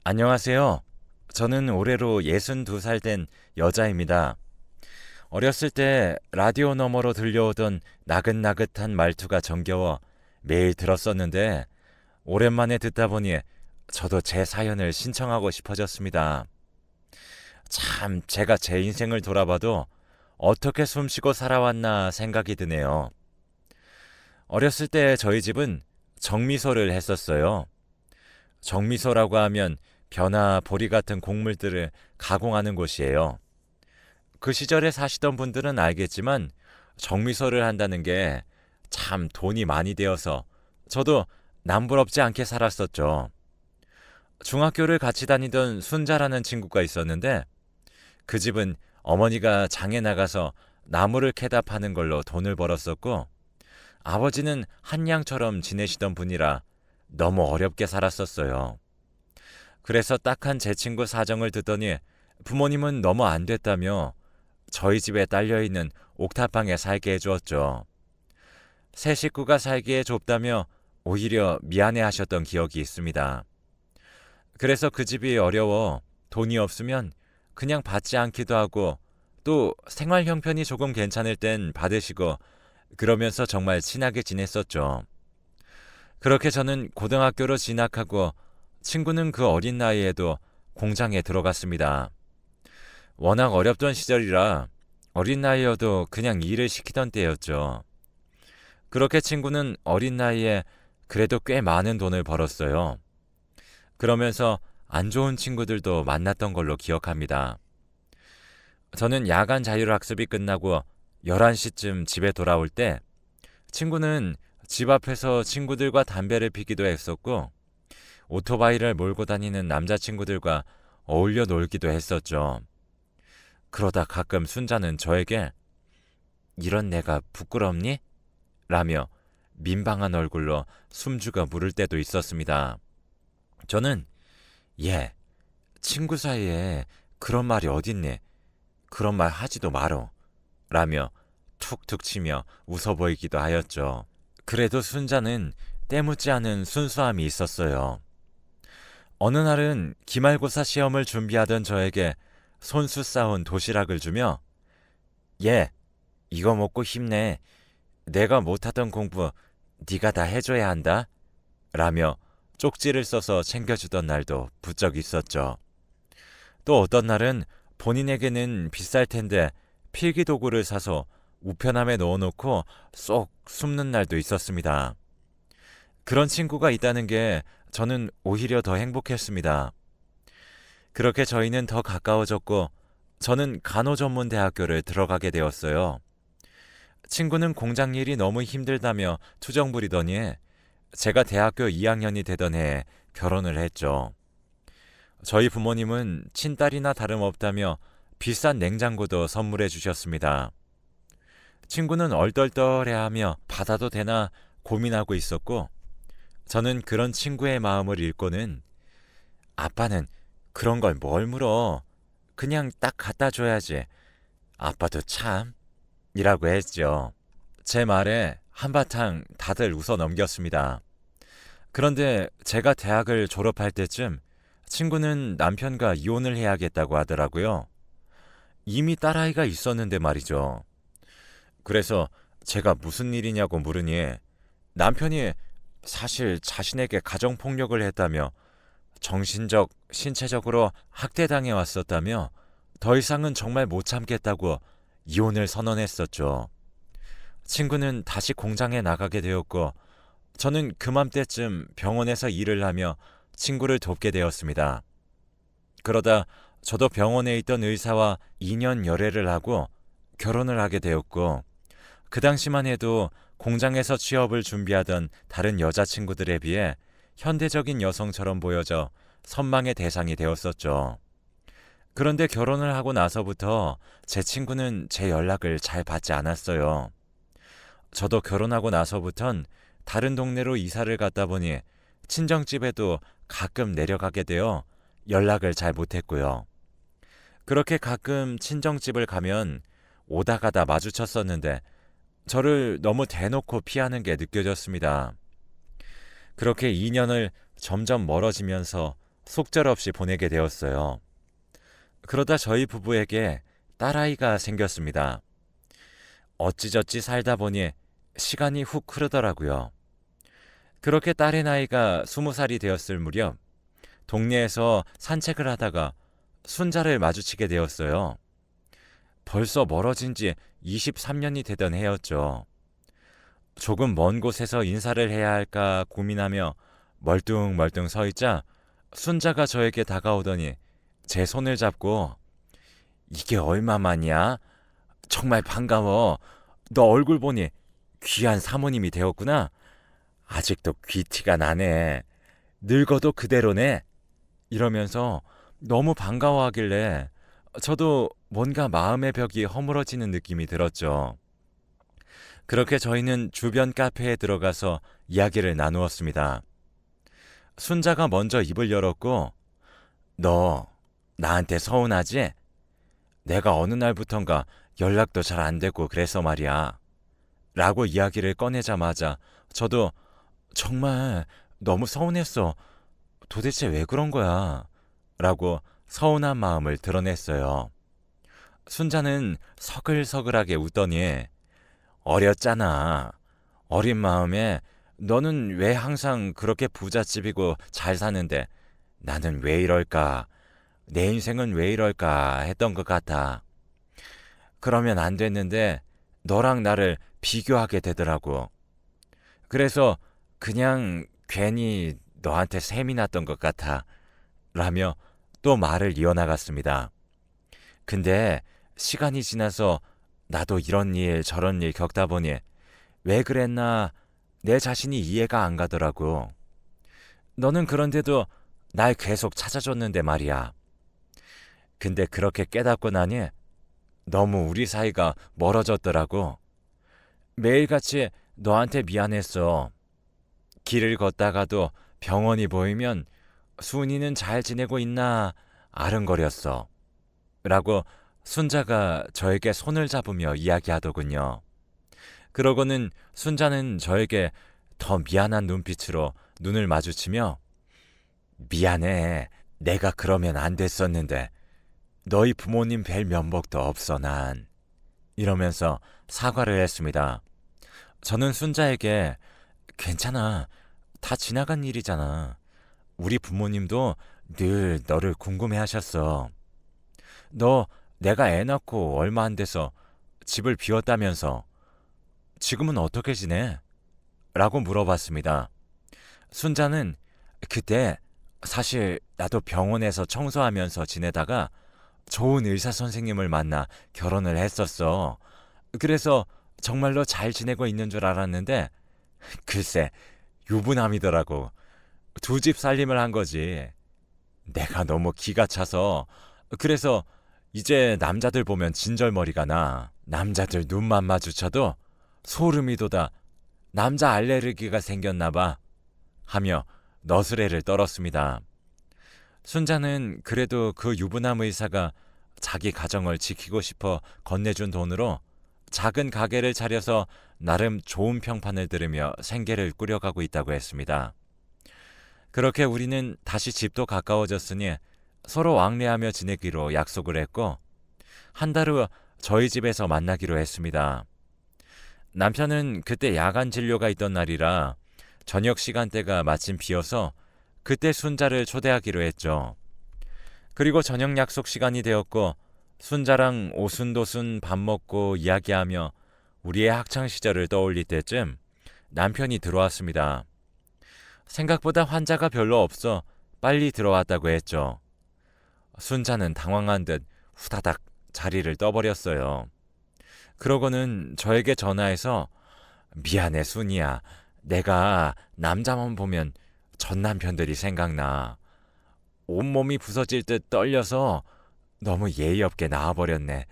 안녕하세요. 저는 올해로 62살 된 여자입니다. 어렸을 때 라디오 너머로 들려오던 나긋나긋한 말투가 정겨워 매일 들었었는데 오랜만에 듣다 보니 저도 제 사연을 신청하고 싶어졌습니다. 참, 제가 제 인생을 돌아봐도 어떻게 숨쉬고 살아왔나 생각이 드네요. 어렸을 때 저희 집은 정미소를 했었어요. 정미소라고 하면 벼나 보리 같은 곡물들을 가공하는 곳이에요. 그 시절에 사시던 분들은 알겠지만 정미소를 한다는 게 참 돈이 많이 되어서 저도 남부럽지 않게 살았었죠. 중학교를 같이 다니던 순자라는 친구가 있었는데 그 집은 어머니가 장에 나가서 나무를 캐다 파는 걸로 돈을 벌었었고 아버지는 한양처럼 지내시던 분이라 너무 어렵게 살았었어요. 그래서 딱한 제 친구 사정을 듣더니 부모님은 너무 안 됐다며 저희 집에 딸려있는 옥탑방에 살게 해주었죠. 새 식구가 살기에 좁다며 오히려 미안해 하셨던 기억이 있습니다. 그래서 그 집이 어려워 돈이 없으면 그냥 받지 않기도 하고 또 생활 형편이 조금 괜찮을 땐 받으시고 그러면서 정말 친하게 지냈었죠. 그렇게 저는 고등학교로 진학하고 친구는 그 어린 나이에도 공장에 들어갔습니다. 워낙 어렵던 시절이라 어린 나이여도 그냥 일을 시키던 때였죠. 그렇게 친구는 어린 나이에 그래도 꽤 많은 돈을 벌었어요. 그러면서 안 좋은 친구들도 만났던 걸로 기억합니다. 저는 야간 자율학습이 끝나고 11시쯤 집에 돌아올 때 친구는 집 앞에서 친구들과 담배를 피기도 했었고 오토바이를 몰고 다니는 남자친구들과 어울려 놀기도 했었죠. 그러다 가끔 순자는 저에게 이런 내가 부끄럽니? 라며 민방한 얼굴로 숨죽어 물을 때도 있었습니다. 저는 예, 친구 사이에 그런 말이 어딨니? 그런 말 하지도 말어. 라며 툭툭 치며 웃어 보이기도 하였죠. 그래도 순자는 때묻지 않은 순수함이 있었어요. 어느 날은 기말고사 시험을 준비하던 저에게 손수 싸온 도시락을 주며 예, 이거 먹고 힘내. 내가 못하던 공부 네가 다 해줘야 한다. 라며 쪽지를 써서 챙겨주던 날도 부쩍 있었죠. 또 어떤 날은 본인에게는 비쌀 텐데 필기도구를 사서 우편함에 넣어놓고 쏙 숨는 날도 있었습니다. 그런 친구가 있다는 게 저는 오히려 더 행복했습니다. 그렇게 저희는 더 가까워졌고 저는 간호전문대학교를 들어가게 되었어요. 친구는 공장 일이 너무 힘들다며 투정 부리더니 제가 대학교 2학년이 되던 해에 결혼을 했죠. 저희 부모님은 친딸이나 다름없다며 비싼 냉장고도 선물해 주셨습니다. 친구는 얼떨떨해하며 받아도 되나 고민하고 있었고 저는 그런 친구의 마음을 읽고는 아빠는 그런 걸 뭘 물어. 그냥 딱 갖다 줘야지. 아빠도 참 이라고 했죠. 제 말에 한바탕 다들 웃어 넘겼습니다. 그런데 제가 대학을 졸업할 때쯤 친구는 남편과 이혼을 해야겠다고 하더라고요. 이미 딸아이가 있었는데 말이죠. 그래서 제가 무슨 일이냐고 물으니 남편이 사실 자신에게 가정폭력을 했다며 정신적, 신체적으로 학대당해 왔었다며 더 이상은 정말 못 참겠다고 이혼을 선언했었죠. 친구는 다시 공장에 나가게 되었고 저는 그맘때쯤 병원에서 일을 하며 친구를 돕게 되었습니다. 그러다 저도 병원에 있던 의사와 2년 열애를 하고 결혼을 하게 되었고 그 당시만 해도 공장에서 취업을 준비하던 다른 여자친구들에 비해 현대적인 여성처럼 보여져 선망의 대상이 되었었죠. 그런데 결혼을 하고 나서부터 제 친구는 제 연락을 잘 받지 않았어요. 저도 결혼하고 나서부턴 다른 동네로 이사를 갔다 보니 친정집에도 가끔 내려가게 되어 연락을 잘 못했고요. 그렇게 가끔 친정집을 가면 오다 가다 마주쳤었는데 저를 너무 대놓고 피하는 게 느껴졌습니다. 그렇게 2년을 점점 멀어지면서 속절없이 보내게 되었어요. 그러다 저희 부부에게 딸아이가 생겼습니다. 어찌저찌 살다 보니 시간이 훅 흐르더라고요. 그렇게 딸의 나이가 20살이 되었을 무렵 동네에서 산책을 하다가 순자를 마주치게 되었어요. 벌써 멀어진 지 23년이 되던 해였죠. 조금 먼 곳에서 인사를 해야 할까 고민하며 멀뚱멀뚱 서 있자 순자가 저에게 다가오더니 제 손을 잡고 이게 얼마만이야? 정말 반가워. 너 얼굴 보니 귀한 사모님이 되었구나. 아직도 귀티가 나네. 늙어도 그대로네. 이러면서 너무 반가워하길래 저도 뭔가 마음의 벽이 허물어지는 느낌이 들었죠. 그렇게 저희는 주변 카페에 들어가서 이야기를 나누었습니다. 순자가 먼저 입을 열었고 너 나한테 서운하지? 내가 어느 날부턴가 연락도 잘 안 되고 그래서 말이야. 라고 이야기를 꺼내자마자 저도 정말 너무 서운했어. 도대체 왜 그런 거야? 라고 서운한 마음을 드러냈어요. 순자는 서글서글하게 웃더니 어렸잖아. 어린 마음에 너는 왜 항상 그렇게 부잣집이고 잘 사는데 나는 왜 이럴까? 내 인생은 왜 이럴까 했던 것 같아. 그러면 안 됐는데 너랑 나를 비교하게 되더라고. 그래서 그냥 괜히 너한테 셈이 났던 것 같아. 라며 또 말을 이어나갔습니다. 근데 시간이 지나서 나도 이런 일 저런 일 겪다 보니 왜 그랬나 내 자신이 이해가 안 가더라고. 너는 그런데도 날 계속 찾아줬는데 말이야. 근데 그렇게 깨닫고 나니 너무 우리 사이가 멀어졌더라고. 매일같이 너한테 미안했어. 길을 걷다가도 병원이 보이면 순이는 잘 지내고 있나 아른거렸어. 라고 순자가 저에게 손을 잡으며 이야기하더군요. 그러고는 순자는 저에게 더 미안한 눈빛으로 눈을 마주치며 미안해. 내가 그러면 안 됐었는데 너희 부모님 뵐 면목도 없어 난. 이러면서 사과를 했습니다. 저는 순자에게 괜찮아. 다 지나간 일이잖아. 우리 부모님도 늘 너를 궁금해하셨어. 너 내가 애 낳고 얼마 안 돼서 집을 비웠다면서 지금은 어떻게 지내? 라고 물어봤습니다. 순자는 그때 사실 나도 병원에서 청소하면서 지내다가 좋은 의사 선생님을 만나 결혼을 했었어. 그래서 정말로 잘 지내고 있는 줄 알았는데 글쎄 유부남이더라고. 두 집 살림을 한 거지. 내가 너무 기가 차서 그래서 이제 남자들 보면 진절머리가 나. 남자들 눈만 마주쳐도 소름이 돋아. 남자 알레르기가 생겼나 봐. 하며 너스레를 떨었습니다. 순자는 그래도 그 유부남 의사가 자기 가정을 지키고 싶어 건네준 돈으로 작은 가게를 차려서 나름 좋은 평판을 들으며 생계를 꾸려가고 있다고 했습니다. 그렇게 우리는 다시 집도 가까워졌으니 서로 왕래하며 지내기로 약속을 했고 한 달 후 저희 집에서 만나기로 했습니다. 남편은 그때 야간 진료가 있던 날이라 저녁 시간대가 마침 비어서 그때 순자를 초대하기로 했죠. 그리고 저녁 약속 시간이 되었고 순자랑 오순도순 밥 먹고 이야기하며 우리의 학창시절을 떠올릴 때쯤 남편이 들어왔습니다. 생각보다 환자가 별로 없어 빨리 들어왔다고 했죠. 순자는 당황한 듯 후다닥 자리를 떠버렸어요. 그러고는 저에게 전화해서 미안해 순이야. 내가 남자만 보면 전 남편들이 생각나. 온몸이 부서질 듯 떨려서 너무 예의 없게 나와버렸네.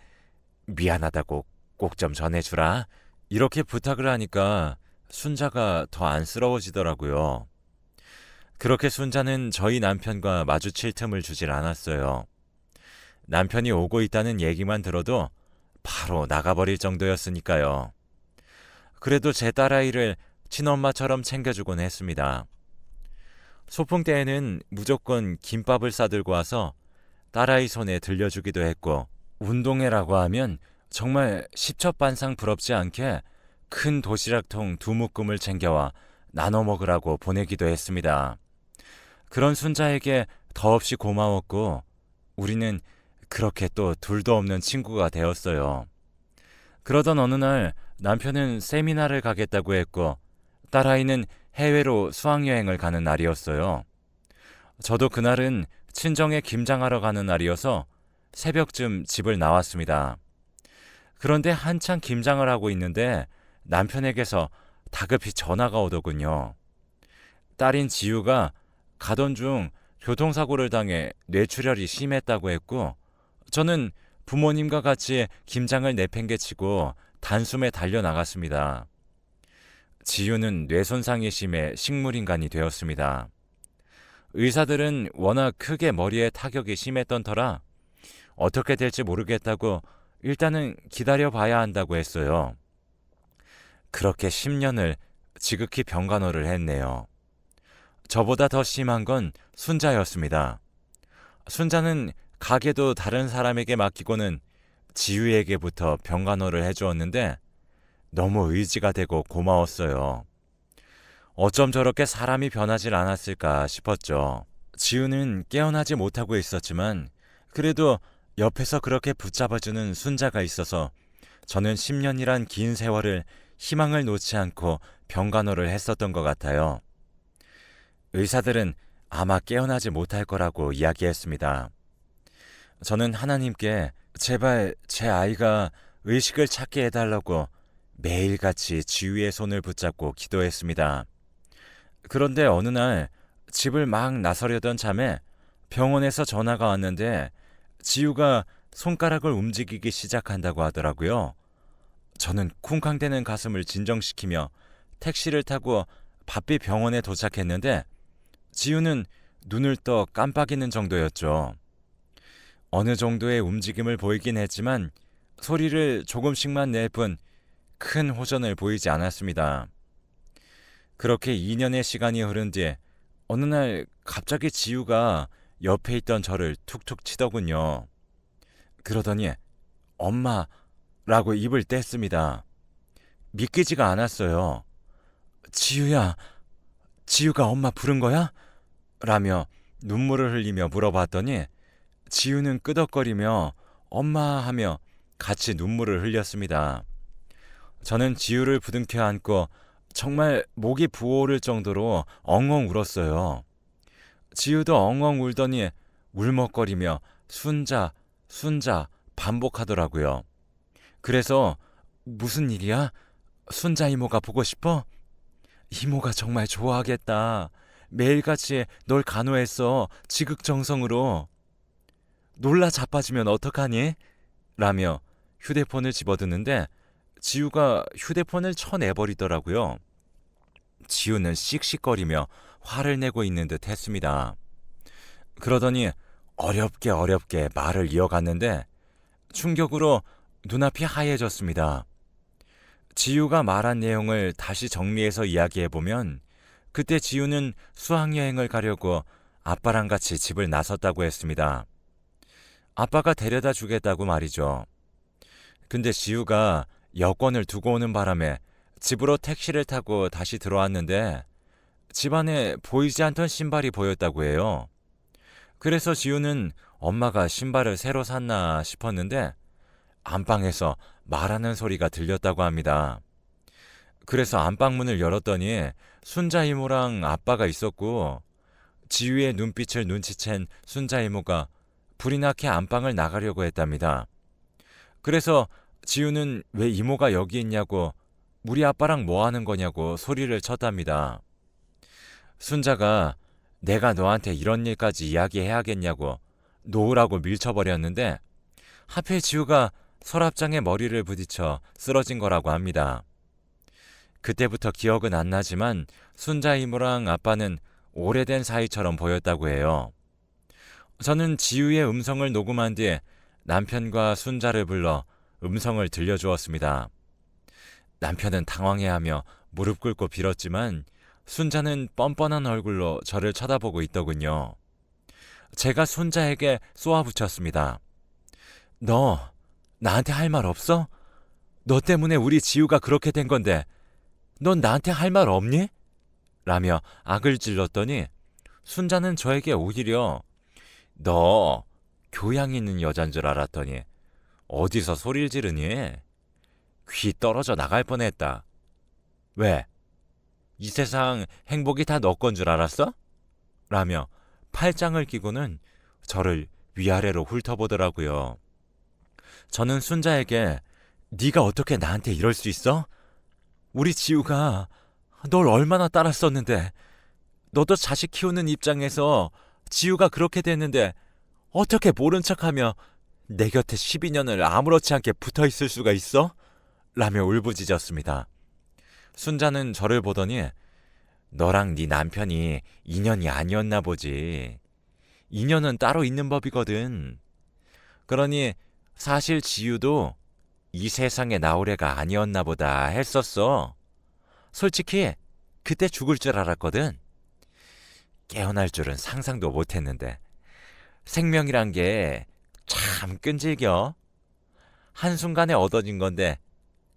미안하다고 꼭 좀 전해주라. 이렇게 부탁을 하니까 순자가 더 안쓰러워지더라고요. 그렇게 순자는 저희 남편과 마주칠 틈을 주질 않았어요. 남편이 오고 있다는 얘기만 들어도 바로 나가버릴 정도였으니까요. 그래도 제 딸아이를 친엄마처럼 챙겨주곤 했습니다. 소풍 때에는 무조건 김밥을 싸들고 와서 딸아이 손에 들려주기도 했고, 운동회라고 하면 정말 십첩반상 부럽지 않게 큰 도시락통 2묶음을 챙겨와 나눠 먹으라고 보내기도 했습니다. 그런 순자에게 더없이 고마웠고, 우리는 그렇게 또 둘도 없는 친구가 되었어요. 그러던 어느 날 남편은 세미나를 가겠다고 했고, 딸아이는 해외로 수학여행을 가는 날이었어요. 저도 그날은 친정에 김장하러 가는 날이어서 새벽쯤 집을 나왔습니다. 그런데 한창 김장을 하고 있는데 남편에게서 다급히 전화가 오더군요. 딸인 지우가 가던 중 교통사고를 당해 뇌출혈이 심했다고 했고, 저는 부모님과 같이 김장을 내팽개치고 단숨에 달려나갔습니다. 지우는 뇌손상이 심해 식물인간이 되었습니다. 의사들은 워낙 크게 머리에 타격이 심했던 터라 어떻게 될지 모르겠다고 일단은 기다려봐야 한다고 했어요. 그렇게 10년을 지극히 병간호를 했네요. 저보다 더 심한 건 순자였습니다. 순자는 가게도 다른 사람에게 맡기고는 지우에게부터 병간호를 해주었는데 너무 의지가 되고 고마웠어요. 어쩜 저렇게 사람이 변하질 않았을까 싶었죠. 지우는 깨어나지 못하고 있었지만 그래도 옆에서 그렇게 붙잡아주는 순자가 있어서 저는 10년이란 긴 세월을 희망을 놓지 않고 병간호를 했었던 것 같아요. 의사들은 아마 깨어나지 못할 거라고 이야기했습니다. 저는 하나님께 제발 제 아이가 의식을 찾게 해달라고 매일같이 지우의 손을 붙잡고 기도했습니다. 그런데 어느 날 집을 막 나서려던 참에 병원에서 전화가 왔는데 지우가 손가락을 움직이기 시작한다고 하더라고요. 저는 쿵쾅대는 가슴을 진정시키며 택시를 타고 바삐 병원에 도착했는데 지우는 눈을 떠 깜빡이는 정도였죠. 어느 정도의 움직임을 보이긴 했지만 소리를 조금씩만 낼 뿐 큰 호전을 보이지 않았습니다. 그렇게 2년의 시간이 흐른 뒤에 어느 날 갑자기 지우가 옆에 있던 저를 툭툭 치더군요. 그러더니 엄마라고 입을 뗐습니다. 믿기지가 않았어요. 지우야, 지우가 엄마 부른 거야? 라며 눈물을 흘리며 물어봤더니 지우는 끄덕거리며 엄마 하며 같이 눈물을 흘렸습니다. 저는 지우를 부둥켜 안고 정말 목이 부어오를 정도로 엉엉 울었어요. 지우도 엉엉 울더니 울먹거리며 순자, 순자 반복하더라고요. 그래서 무슨 일이야? 순자 이모가 보고 싶어? 이모가 정말 좋아하겠다. 매일같이 널 간호했어. 지극정성으로. 놀라 자빠지면 어떡하니? 라며 휴대폰을 집어드는데 지우가 휴대폰을 쳐내버리더라고요. 지우는 씩씩거리며 화를 내고 있는 듯 했습니다. 그러더니 어렵게 말을 이어갔는데 충격으로 눈앞이 하얘졌습니다. 지우가 말한 내용을 다시 정리해서 이야기해보면 그때 지우는 수학여행을 가려고 아빠랑 같이 집을 나섰다고 했습니다. 아빠가 데려다 주겠다고 말이죠. 근데 지우가 여권을 두고 오는 바람에 집으로 택시를 타고 다시 들어왔는데 집 안에 보이지 않던 신발이 보였다고 해요. 그래서 지우는 엄마가 신발을 새로 샀나 싶었는데 안방에서 말하는 소리가 들렸다고 합니다. 그래서 안방문을 열었더니 순자 이모랑 아빠가 있었고 지우의 눈빛을 눈치챈 순자 이모가 불이 나게 안방을 나가려고 했답니다. 그래서 지우는 왜 이모가 여기 있냐고 우리 아빠랑 뭐 하는 거냐고 소리를 쳤답니다. 순자가 내가 너한테 이런 일까지 이야기해야겠냐고 놓으라고 밀쳐버렸는데 하필 지우가 서랍장에 머리를 부딪혀 쓰러진 거라고 합니다. 그때부터 기억은 안 나지만 순자 이모랑 아빠는 오래된 사이처럼 보였다고 해요. 저는 지우의 음성을 녹음한 뒤에 남편과 순자를 불러 음성을 들려주었습니다. 남편은 당황해하며 무릎 꿇고 빌었지만 순자는 뻔뻔한 얼굴로 저를 쳐다보고 있더군요. 제가 순자에게 쏘아붙였습니다. 너 나한테 할 말 없어? 너 때문에 우리 지우가 그렇게 된 건데 넌 나한테 할 말 없니? 라며 악을 질렀더니 순자는 저에게 오히려 너 교양 있는 여잔 줄 알았더니 어디서 소리를 지르니? 귀 떨어져 나갈 뻔했다. 왜? 이 세상 행복이 다 너 건 줄 알았어? 라며 팔짱을 끼고는 저를 위아래로 훑어보더라고요. 저는 순자에게 네가 어떻게 나한테 이럴 수 있어? 우리 지우가 널 얼마나 따랐었는데 너도 자식 키우는 입장에서 지우가 그렇게 됐는데 어떻게 모른 척하며 내 곁에 12년을 아무렇지 않게 붙어있을 수가 있어? 라며 울부짖었습니다. 순자는 저를 보더니 너랑 네 남편이 인연이 아니었나 보지. 인연은 따로 있는 법이거든. 그러니 사실 지우도 이 세상에 나올 애가 아니었나 보다 했었어. 솔직히 그때 죽을 줄 알았거든. 깨어날 줄은 상상도 못했는데 생명이란 게 참 끈질겨. 한순간에 얻어진 건데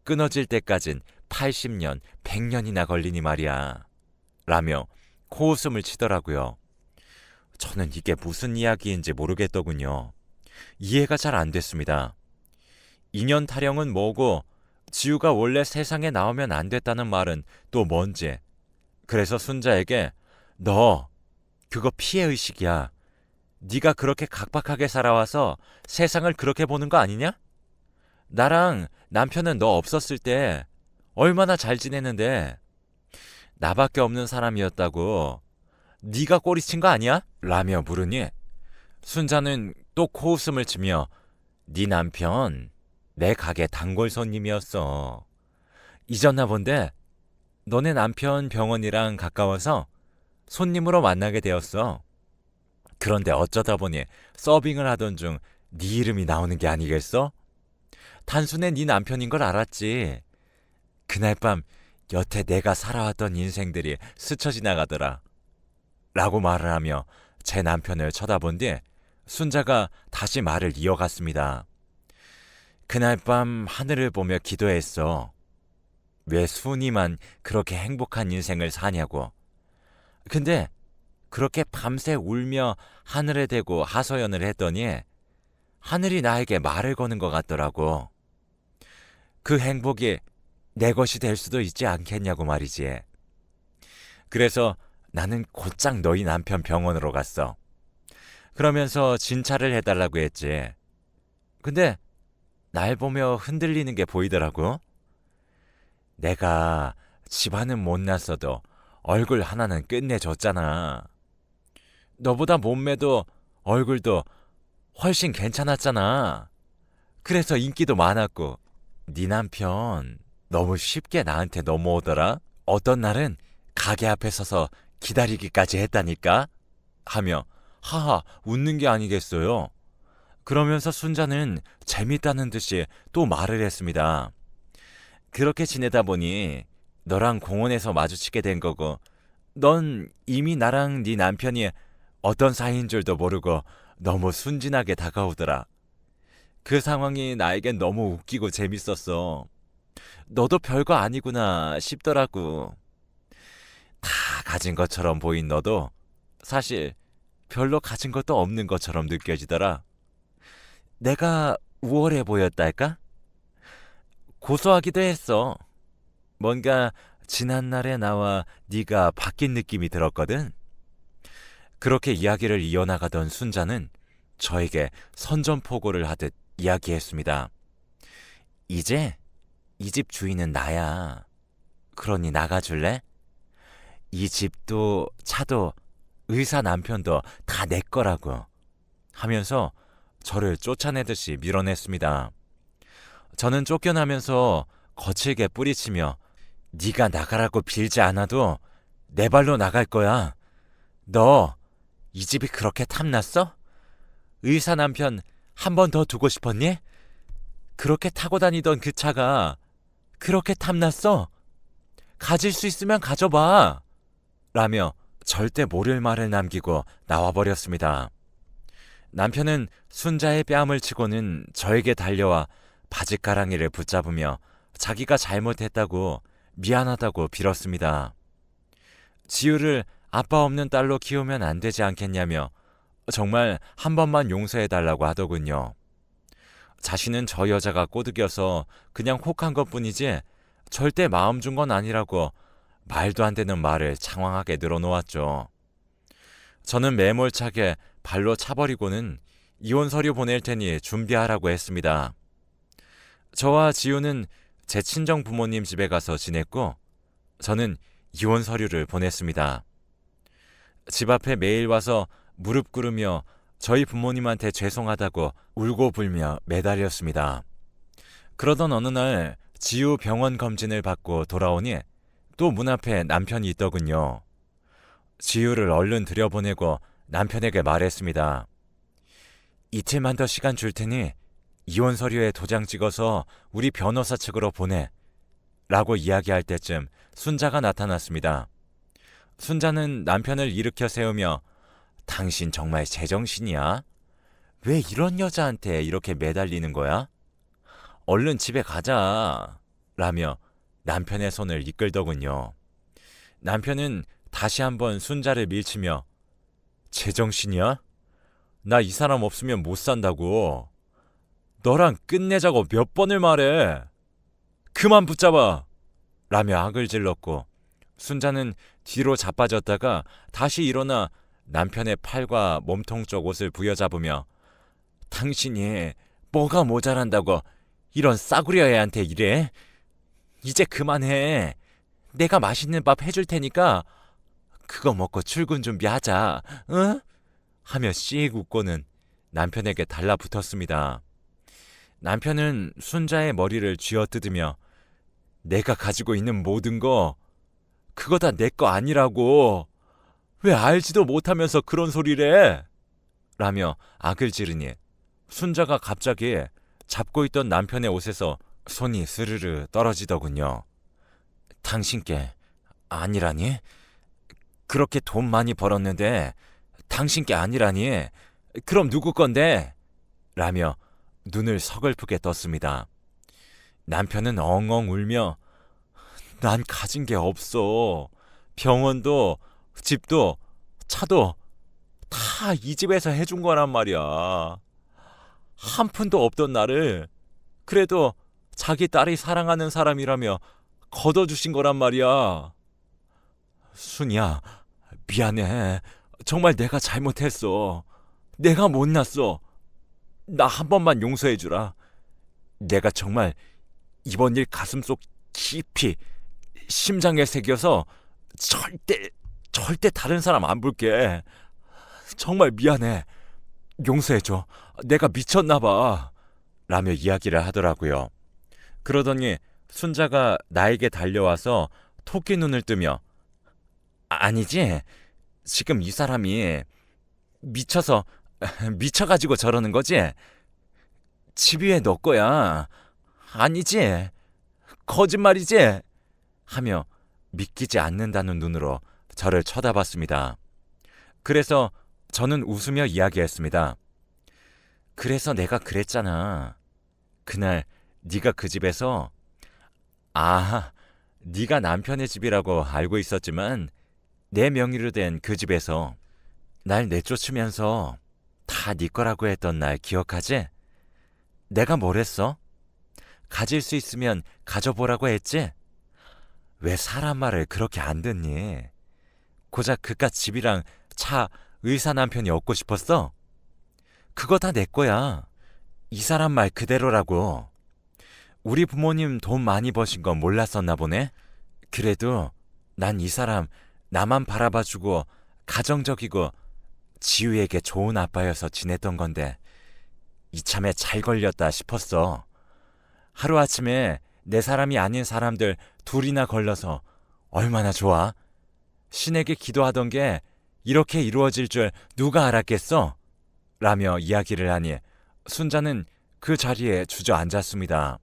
끊어질 때까진 80년, 100년이나 걸리니 말이야. 라며 코웃음을 치더라고요. 저는 이게 무슨 이야기인지 모르겠더군요. 이해가 잘 안 됐습니다. 인연 타령은 뭐고 지우가 원래 세상에 나오면 안 됐다는 말은 또 뭔지. 그래서 순자에게 너 그거 피해의식이야. 네가 그렇게 각박하게 살아와서 세상을 그렇게 보는 거 아니냐? 나랑 남편은 너 없었을 때 얼마나 잘 지내는데 나밖에 없는 사람이었다고 네가 꼬리친 거 아니야? 라며 물으니 순자는 또 코웃음을 치며 네 남편 내 가게 단골 손님이었어. 잊었나 본데 너네 남편 병원이랑 가까워서 손님으로 만나게 되었어. 그런데 어쩌다 보니 서빙을 하던 중 네 이름이 나오는 게 아니겠어? 단순히 네 남편인 걸 알았지. 그날 밤 여태 내가 살아왔던 인생들이 스쳐 지나가더라. 라고 말을 하며 제 남편을 쳐다본 뒤 순자가 다시 말을 이어갔습니다. 그날 밤 하늘을 보며 기도했어. 왜 순이만 그렇게 행복한 인생을 사냐고. 근데 그렇게 밤새 울며 하늘에 대고 하소연을 했더니 하늘이 나에게 말을 거는 것 같더라고. 그 행복이 내 것이 될 수도 있지 않겠냐고 말이지. 그래서 나는 곧장 너희 남편 병원으로 갔어. 그러면서 진찰을 해달라고 했지. 근데 날 보며 흔들리는 게 보이더라고. 내가 집안은 못났어도 얼굴 하나는 끝내줬잖아. 너보다 몸매도 얼굴도 훨씬 괜찮았잖아. 그래서 인기도 많았고 네 남편 너무 쉽게 나한테 넘어오더라. 어떤 날은 가게 앞에 서서 기다리기까지 했다니까 하며 하하 웃는 게 아니겠어요. 그러면서 순자는 재밌다는 듯이 또 말을 했습니다. 그렇게 지내다 보니 너랑 공원에서 마주치게 된 거고 넌 이미 나랑 네 남편이 어떤 사이인 줄도 모르고 너무 순진하게 다가오더라. 그 상황이 나에겐 너무 웃기고 재밌었어. 너도 별거 아니구나 싶더라고. 다 가진 것처럼 보인 너도 사실 별로 가진 것도 없는 것처럼 느껴지더라. 내가 우월해 보였달까? 고소하기도 했어. 뭔가 지난날의 나와 네가 바뀐 느낌이 들었거든. 그렇게 이야기를 이어나가던 순자는 저에게 선전포고를 하듯 이야기했습니다. 이제 이 집 주인은 나야. 그러니 나가줄래? 이 집도 차도 의사 남편도 다 내 거라고 하면서 저를 쫓아내듯이 밀어냈습니다. 저는 쫓겨나면서 거칠게 뿌리치며 네가 나가라고 빌지 않아도 내 발로 나갈 거야. 너 이 집이 그렇게 탐났어? 의사 남편 한 번 더 두고 싶었니? 그렇게 타고 다니던 그 차가 그렇게 탐났어? 가질 수 있으면 가져봐. 라며 절대 모를 말을 남기고 나와버렸습니다. 남편은 순자의 뺨을 치고는 저에게 달려와 바짓가랑이를 붙잡으며 자기가 잘못했다고 미안하다고 빌었습니다. 지우를 아빠 없는 딸로 키우면 안 되지 않겠냐며 정말 한 번만 용서해달라고 하더군요. 자신은 저 여자가 꼬드겨서 그냥 혹한 것뿐이지 절대 마음 준 건 아니라고 말도 안 되는 말을 장황하게 늘어놓았죠. 저는 매몰차게 발로 차버리고는 이혼 서류 보낼 테니 준비하라고 했습니다. 저와 지우는 제 친정 부모님 집에 가서 지냈고 저는 이혼 서류를 보냈습니다. 집 앞에 매일 와서 무릎 꿇으며 저희 부모님한테 죄송하다고 울고 불며 매달렸습니다. 그러던 어느 날 지우 병원 검진을 받고 돌아오니 또 문 앞에 남편이 있더군요. 지우를 얼른 들여보내고 남편에게 말했습니다. 이틀만 더 시간 줄 테니 이혼 서류에 도장 찍어서 우리 변호사 측으로 보내 라고 이야기할 때쯤 순자가 나타났습니다. 순자는 남편을 일으켜 세우며 당신 정말 제정신이야? 왜 이런 여자한테 이렇게 매달리는 거야? 얼른 집에 가자 라며 남편의 손을 이끌더군요. 남편은 다시 한번 순자를 밀치며 제정신이야? 나 이 사람 없으면 못 산다고. 너랑 끝내자고 몇 번을 말해. 그만 붙잡아 라며 악을 질렀고 순자는 뒤로 자빠졌다가 다시 일어나 남편의 팔과 몸통 쪽 옷을 부여잡으며 당신이 뭐가 모자란다고 이런 싸구려 애한테 이래? 이제 그만해. 내가 맛있는 밥 해줄 테니까 그거 먹고 출근 준비하자. 응? 하며 씩 웃고는 남편에게 달라붙었습니다. 남편은 순자의 머리를 쥐어뜯으며 내가 가지고 있는 모든 거 그거 다 내 거 아니라고. 왜 알지도 못하면서 그런 소리를 해? 라며 악을 지르니 순자가 갑자기 잡고 있던 남편의 옷에서 손이 스르르 떨어지더군요. 당신께 아니라니? 그렇게 돈 많이 벌었는데 당신께 아니라니? 그럼 누구 건데? 라며 눈을 서글프게 떴습니다. 남편은 엉엉 울며 난 가진 게 없어. 병원도 집도 차도 다 이 집에서 해준 거란 말이야. 한 푼도 없던 나를 그래도 자기 딸이 사랑하는 사람이라며 걷어주신 거란 말이야. 순이야, 미안해. 정말 내가 잘못했어. 내가 못났어. 나 한 번만 용서해주라. 내가 정말 이번 일 가슴속 깊이 심장에 새겨서 절대 다른 사람 안 볼게. 정말 미안해. 용서해줘. 내가 미쳤나봐. 라며 이야기를 하더라고요. 그러더니 순자가 나에게 달려와서 토끼 눈을 뜨며 아니지? 지금 이 사람이 미쳐가지고 저러는 거지? 집 위에 너 거야. 아니지? 거짓말이지? 하며 믿기지 않는다는 눈으로 저를 쳐다봤습니다. 그래서 저는 웃으며 이야기했습니다. 그래서 내가 그랬잖아. 그날 네가 그 집에서 네가 남편의 집이라고 알고 있었지만 내 명의로 된 그 집에서 날 내쫓으면서 다 네 거라고 했던 날 기억하지? 내가 뭘 했어? 가질 수 있으면 가져보라고 했지? 왜 사람 말을 그렇게 안 듣니? 고작 그깟 집이랑 차, 의사 남편이 얻고 싶었어? 그거 다 내 거야. 이 사람 말 그대로라고. 우리 부모님 돈 많이 버신 건 몰랐었나 보네? 그래도 난 이 사람 나만 바라봐주고 가정적이고 지우에게 좋은 아빠여서 지냈던 건데 이참에 잘 걸렸다 싶었어. 하루아침에 내 사람이 아닌 사람들 둘이나 걸러서 얼마나 좋아? 신에게 기도하던 게 이렇게 이루어질 줄 누가 알았겠어? 라며 이야기를 하니 순자는 그 자리에 주저앉았습니다.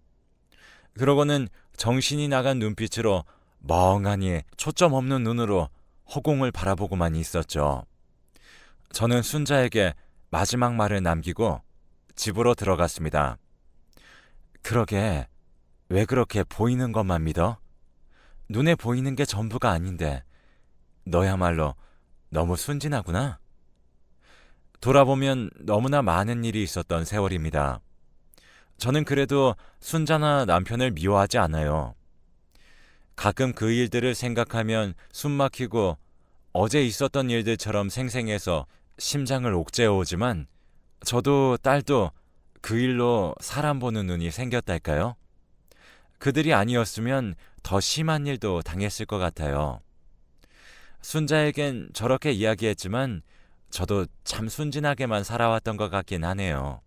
그러고는 정신이 나간 눈빛으로 멍하니 초점 없는 눈으로 허공을 바라보고만 있었죠. 저는 순자에게 마지막 말을 남기고 집으로 들어갔습니다. 그러게, 왜 그렇게 보이는 것만 믿어? 눈에 보이는 게 전부가 아닌데 너야말로 너무 순진하구나. 돌아보면 너무나 많은 일이 있었던 세월입니다. 저는 그래도 순자나 남편을 미워하지 않아요. 가끔 그 일들을 생각하면 숨 막히고 어제 있었던 일들처럼 생생해서 심장을 옥죄어오지만 저도 딸도 그 일로 사람 보는 눈이 생겼달까요? 그들이 아니었으면 더 심한 일도 당했을 것 같아요. 순자에겐 저렇게 이야기했지만 저도 참 순진하게만 살아왔던 것 같긴 하네요.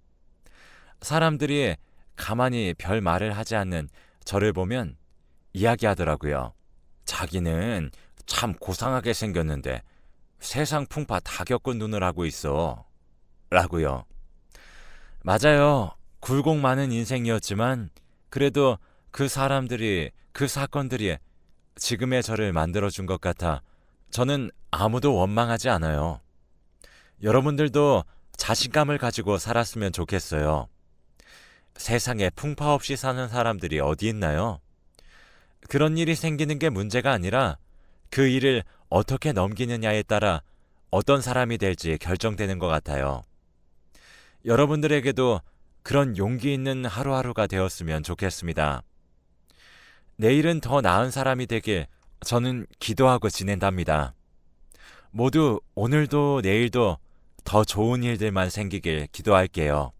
사람들이 가만히 별 말을 하지 않는 저를 보면 이야기하더라고요. 자기는 참 고상하게 생겼는데 세상 풍파 다 겪은 눈을 하고 있어. 라고요. 맞아요. 굴곡 많은 인생이었지만 그래도 그 사람들이, 그 사건들이 지금의 저를 만들어준 것 같아 저는 아무도 원망하지 않아요. 여러분들도 자신감을 가지고 살았으면 좋겠어요. 세상에 풍파 없이 사는 사람들이 어디 있나요? 그런 일이 생기는 게 문제가 아니라 그 일을 어떻게 넘기느냐에 따라 어떤 사람이 될지 결정되는 것 같아요. 여러분들에게도 그런 용기 있는 하루하루가 되었으면 좋겠습니다. 내일은 더 나은 사람이 되길 저는 기도하고 지낸답니다. 모두 오늘도 내일도 더 좋은 일들만 생기길 기도할게요.